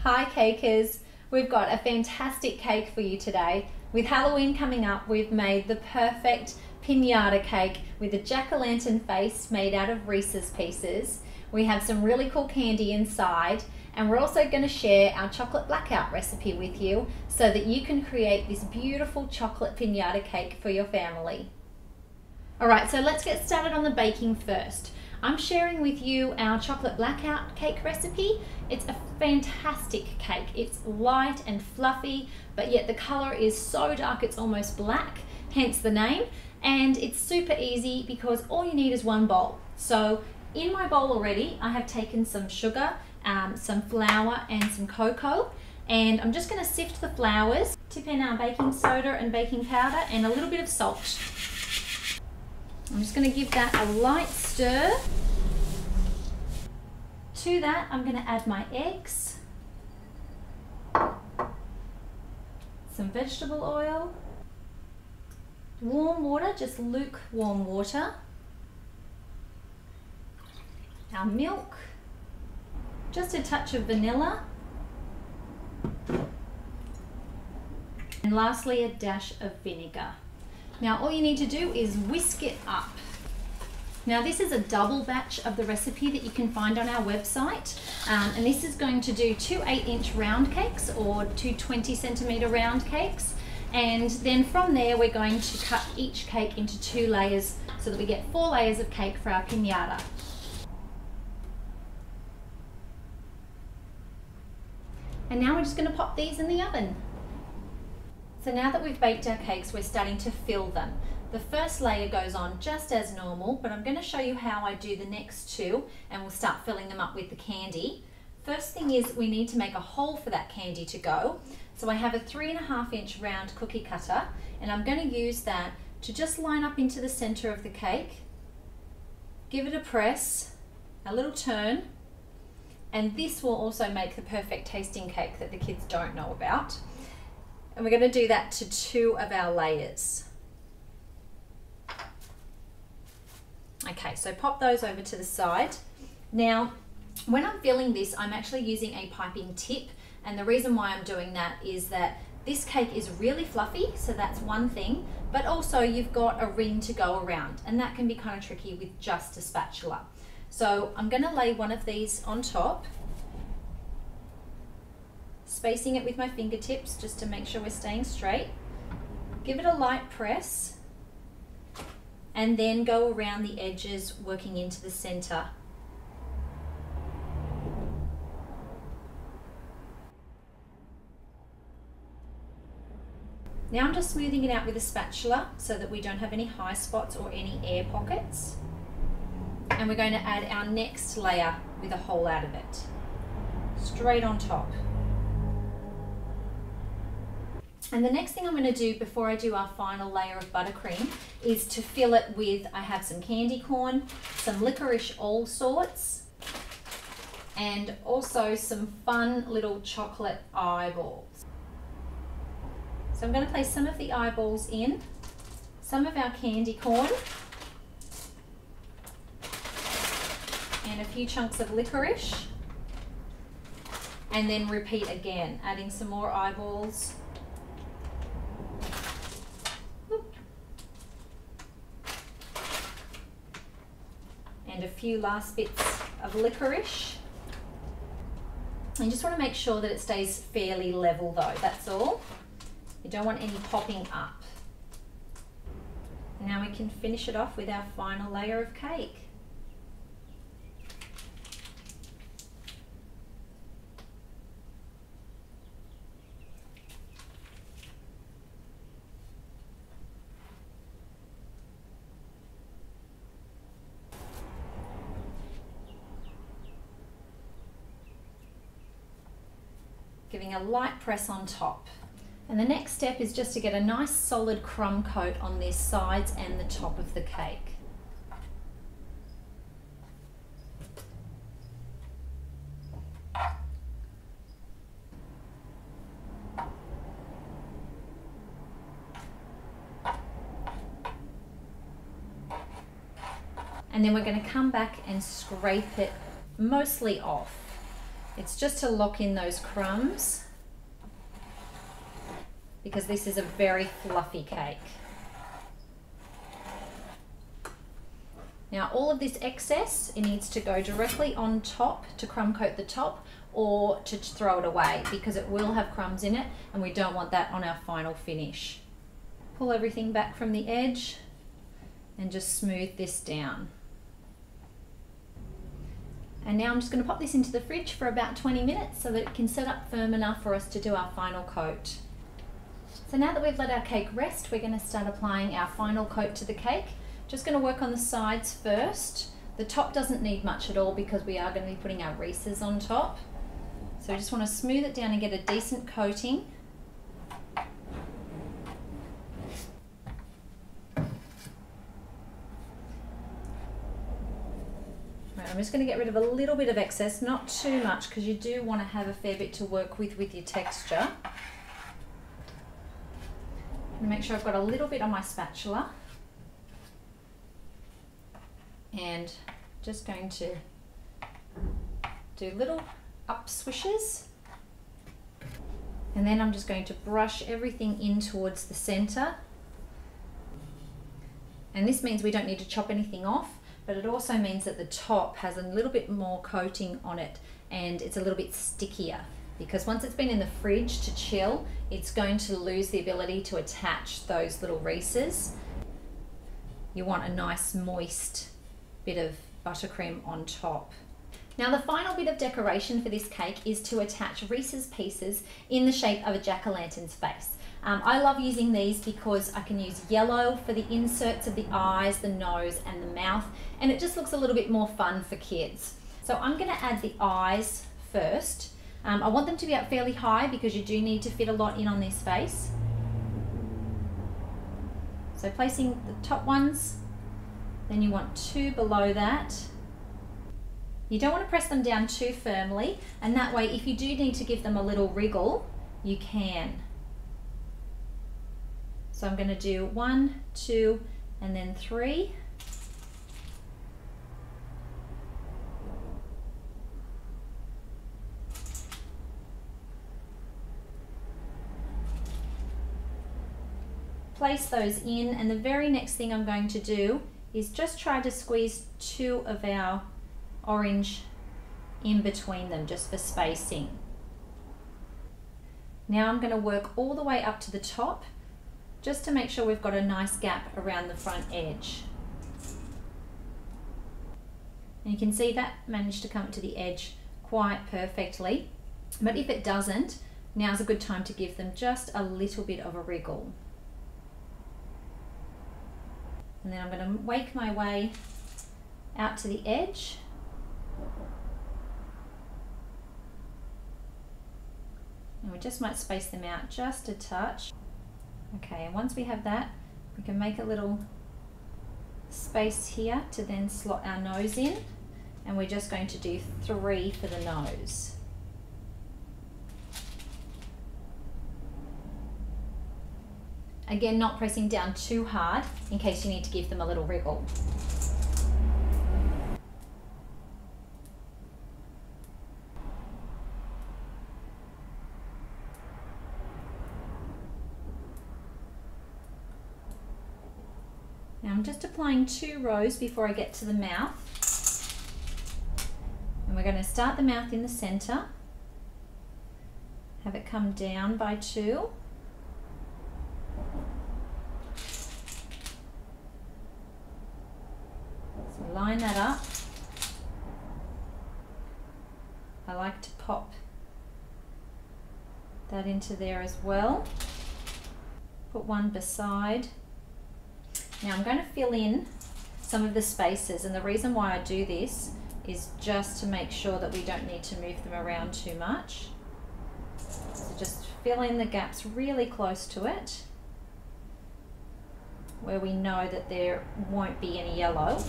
Hi cakers, we've got a fantastic cake for you today. With Halloween coming up, we've made the perfect pinata cake with a jack-o'-lantern face made out of Reese's pieces. We have some really cool candy inside, and we're also going to share our chocolate blackout recipe with you so that you can create this beautiful chocolate pinata cake for your family. Alright, so let's get started on the baking first. I'm sharing with you our chocolate blackout cake recipe. It's a fantastic cake. It's light and fluffy, but yet the color is so dark it's almost black, hence the name. And it's super easy because all you need is one bowl. So in my bowl already, I have taken some sugar, some flour and some cocoa. And I'm just gonna sift the flours, tip in our baking soda and baking powder and a little bit of salt. I'm just going to give that a light stir. To that, I'm going to add my eggs, some vegetable oil, warm water, just lukewarm water, our milk, just a touch of vanilla, and lastly a dash of vinegar. Now all you need to do is whisk it up. Now this is a double batch of the recipe that you can find on our website, and this is going to do 2 8-inch round cakes or 2 20-centimeter round cakes, and then from there we're going to cut each cake into 2 layers so that we get 4 layers of cake for our pinata. And now we're just going to pop these in the oven. So now that we've baked our cakes, we're starting to fill them. The first layer goes on just as normal, but I'm going to show you how I do the next 2, and we'll start filling them up with the candy. First thing is we need to make a hole for that candy to go. So I have a 3.5-inch round cookie cutter, and I'm going to use that to just line up into the center of the cake. Give it a press, a little turn, and this will also make the perfect tasting cake that the kids don't know about. And we're going to do that to 2 of our layers. Okay, so pop those over to the side. Now, when I'm filling this, I'm actually using a piping tip. And the reason why I'm doing that is that this cake is really fluffy, so that's one thing. But also you've got a ring to go around, and that can be kind of tricky with just a spatula. So I'm going to lay one of these on top, spacing it with my fingertips just to make sure we're staying straight. Give it a light press and then go around the edges working into the center. Now I'm just smoothing it out with a spatula so that we don't have any high spots or any air pockets. And we're going to add our next layer with a hole out of it, straight on top. And the next thing I'm going to do before I do our final layer of buttercream is to fill it with, I have some candy corn, some licorice all sorts, and also some fun little chocolate eyeballs. So I'm going to place some of the eyeballs in, some of our candy corn, and a few chunks of licorice, and then repeat again, adding some more eyeballs. And a few last bits of licorice. You just want to make sure that it stays fairly level though, that's all. You don't want any popping up. Now we can finish it off with our final layer of cake. Giving a light press on top. And the next step is just to get a nice solid crumb coat on the sides and the top of the cake. And then we're going to come back and scrape it mostly off. It's just to lock in those crumbs because this is a very fluffy cake. Now all of this excess, it needs to go directly on top to crumb coat the top or to throw it away because it will have crumbs in it and we don't want that on our final finish. Pull everything back from the edge and just smooth this down. And now I'm just going to pop this into the fridge for about 20 minutes so that it can set up firm enough for us to do our final coat. So now that we've let our cake rest, we're going to start applying our final coat to the cake. Just going to work on the sides first. The top doesn't need much at all because we are going to be putting our Reese's on top. So I just want to smooth it down and get a decent coating. Right, I'm just going to get rid of a little bit of excess, not too much because you do want to have a fair bit to work with your texture. I'm going to make sure I've got a little bit on my spatula. And just going to do little up swishes, and then I'm just going to brush everything in towards the center. And this means we don't need to chop anything off, but it also means that the top has a little bit more coating on it and it's a little bit stickier because once it's been in the fridge to chill, it's going to lose the ability to attach those little Reese's. You want a nice moist bit of buttercream on top. Now the final bit of decoration for this cake is to attach Reese's Pieces in the shape of a jack-o'-lantern's face. I love using these because I can use yellow for the inserts of the eyes, the nose and the mouth, and it just looks a little bit more fun for kids. So I'm going to add the eyes first. I want them to be up fairly high because you do need to fit a lot in on this face. So placing the top ones, then you want two below that. You don't want to press them down too firmly, and that way if you do need to give them a little wriggle, you can. So I'm going to do 1, 2, and then 3. Place those in, and the very next thing I'm going to do is just try to squeeze 2 of our orange in between them just for spacing. Now I'm going to work all the way up to the top just to make sure we've got a nice gap around the front edge. And you can see that managed to come to the edge quite perfectly, but if it doesn't, now's a good time to give them just a little bit of a wriggle. And then I'm going to wake my way out to the edge. And we just might space them out just a touch. Okay, and once we have that, we can make a little space here to then slot our nose in. And we're just going to do 3 for the nose. Again, not pressing down too hard in case you need to give them a little wriggle. Now I'm just applying 2 rows before I get to the mouth. And we're going to start the mouth in the center, have it come down by 2. So line that up. I like to pop that into there as well. Put one beside. Now I'm going to fill in some of the spaces, and the reason why I do this is just to make sure that we don't need to move them around too much. So just fill in the gaps really close to it, where we know that there won't be any yellow.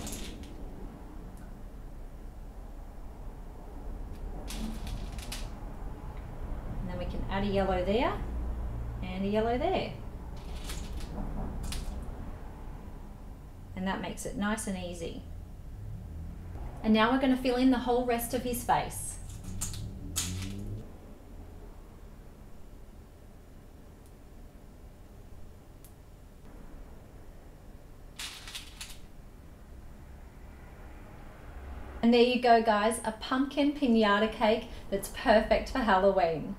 And then we can add a yellow there and a yellow there. And that makes it nice and easy. And now we're going to fill in the whole rest of his face. And there you go guys, a pumpkin pinata cake that's perfect for Halloween.